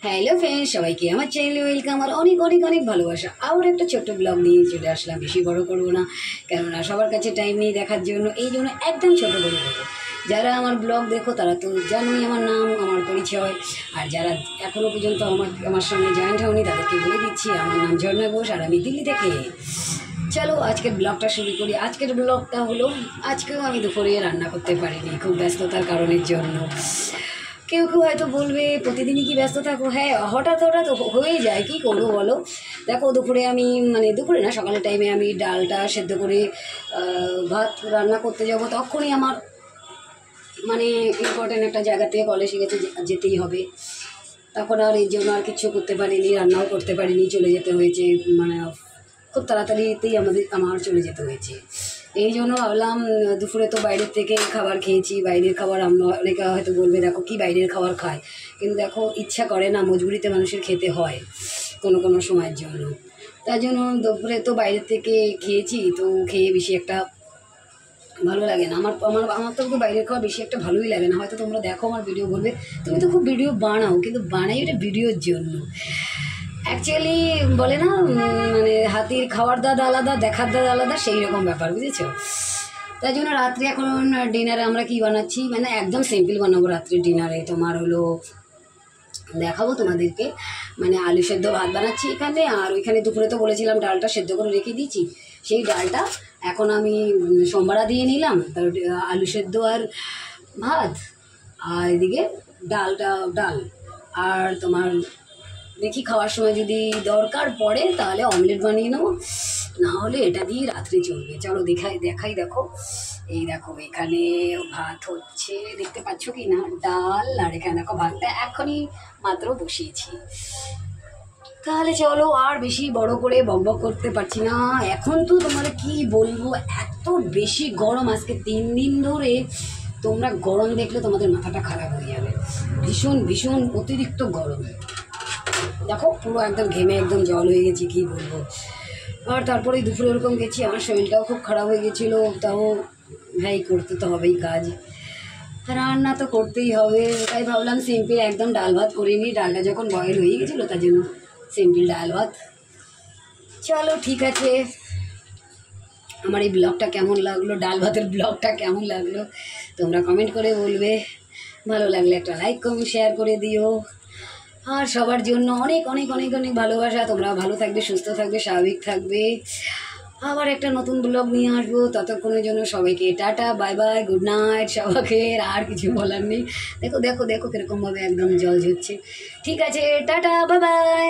Hello friends, সবাইকে আমার চ্যানেলে ওয়েলকাম। আর অনেক অনেক অনেক ভালোবাসা। আর একটা ছোট্ট ব্লগ নিয়ে চলে আসলাম, বেশি বড় করবো না, কেননা সবার কাছে টাইম নেই দেখার জন্য, এই জন্য একদম ছোটো করে দেবো। যারা আমার ব্লগ দেখো তারা তো জানোই আমার নাম, আমার পরিচয়। আর যারা এখনও পর্যন্ত আমার সঙ্গে জয়েন্ট হয়নি তাদেরকে বলে দিচ্ছি, আমার নাম ঝর্ণা ঘোষ, আর আমি দিল্লি থেকে। চলো আজকের ব্লগটা শুরু করি। আজকের ব্লগটা হলো, আজকেও আমি দুপুরে রান্না করতে পারিনি খুব ব্যস্ততার কারণের জন্য। কেউ কেউ হয়তো বলবে প্রতিদিনই কি ব্যস্ত থাকো। হ্যাঁ, হঠাৎ হঠাৎ হয়ে যায়, কী করবো বলো। দেখো দুপুরে আমি দুপুরে না, সকালের টাইমে আমি ডালটা সেদ্ধ করে ভাত রান্না করতে যাব, তখনই আমার ইম্পর্টেন্ট একটা জায়গা থেকে কল এসে গেছে, যেতেই হবে। তখন আর এই জন্য আর কিছু করতে পারিনি, রান্নাও করতে পারিনি, চলে যেতে হয়েছে। খুব তাড়াতাড়িতেই আমার চলে যেতে হয়েছে। এই জন্য ভাবলাম দুপুরে তো বাইরের থেকে খাবার খেয়েছি, বাইরের খাবার আমরা অনেকে হয়তো বলবে দেখো কি বাইরের খাবার খায়, কিন্তু দেখো ইচ্ছা করে না, মজবুরিতে মানুষের খেতে হয় কোনো কোনো সময়ের জন্য। তার জন্য দুপুরে তো বাইরের থেকে খেয়েছি, তো খেয়ে বেশি একটা ভালো লাগে না। আমার তো বাইরের খাওয়া বেশি একটা ভালোই লাগে না। হয়তো তোমরা দেখো আমার ভিডিও, বলবে তুমি তো খুব ভিডিও বানাও, কিন্তু বানাই ওটা ভিডিওর জন্য। অ্যাকচুয়ালি বলে না, হাতির খাওয়ার দাদ আলাদা, দেখার দাদ আলাদা, সেই রকম ব্যাপার, বুঝেছো। তাই জন্য রাত্রে এখন ডিনারে আমরা কি বানাচ্ছি, একদম সিম্পল বানাবো রাত্রে ডিনারে। তোমার হলো দেখাবো তোমাদেরকে, আলু সেদ্ধ ভাত বানাচ্ছি এখানে। আর ওইখানে দুপুরে তো বলেছিলাম ডালটা সেদ্ধ করে রেখে দিয়েছি, সেই ডালটা এখন আমি সোমবারা দিয়ে নিলাম। তার আলু সেদ্ধ আর ভাত, আর এদিকে ডাল। আর তোমার দেখি খাওয়ার সময় যদি দরকার পড়ে তাহলে অমলেট বানিয়ে নেবো, না হলে এটা দিয়ে রাত্রে চলবে। চলো দেখাই দেখো। এই দেখো এখানে ভাত হচ্ছে, দেখতে পাচ্ছ কি না, ডাল। আর এখানে দেখো ভাতটা এখনই মাত্র বসিয়েছি। তাহলে চলো, আর বেশি বড় করে বকবক করতে পারছি না। এখন তো তোমার কি বলবো, এত বেশি গরম আজকে 3 দিন ধরে। তোমরা গরম দেখলে তোমাদের মাথাটা খারাপ হয়ে যাবে, ভীষণ ভীষণ অতিরিক্ত গরম। দেখো পুরো একদম ঘেমে একদম জল হয়ে গেছি, কি বলবো। আর তারপরে দুপুরে ওরকম গেছি, আমার শরীরটাও খুব খারাপ হয়ে গেছিলো। তাও ভাই করতে তো হবেই কাজ, রান্না তো করতেই হবে। তাই ভাবলাম সিম্পল একদম ডাল ভাত করে নিই। ডালটা যখন বয়েল হয়ে গেছিলো তার জন্য সিম্পল ডাল ভাত। চলো ঠিক আছে, আমার এই ব্লগটা কেমন লাগলো, ডাল ভাতের ব্লগটা কেমন লাগলো তোমরা কমেন্ট করে বলবে। ভালো লাগলে একটা লাইক কমেন্ট শেয়ার করে দিও। আর সবার জন্য অনেক অনেক অনেক অনেক ভালোবাসা। তোমরা ভালো থাকবে, সুস্থ থাকবে, স্বাভাবিক থাকবে। আবার একটা নতুন ব্লগ নিয়ে আসবো, ততক্ষণের জন্য সবাইকে tata, bye bye, good night সবাইকে। আর কিছু বলার নেই। দেখো দেখো দেখো কীরকমভাবে একদম জল ঝরছে। ঠিক আছে, টাটা, বাই বাই।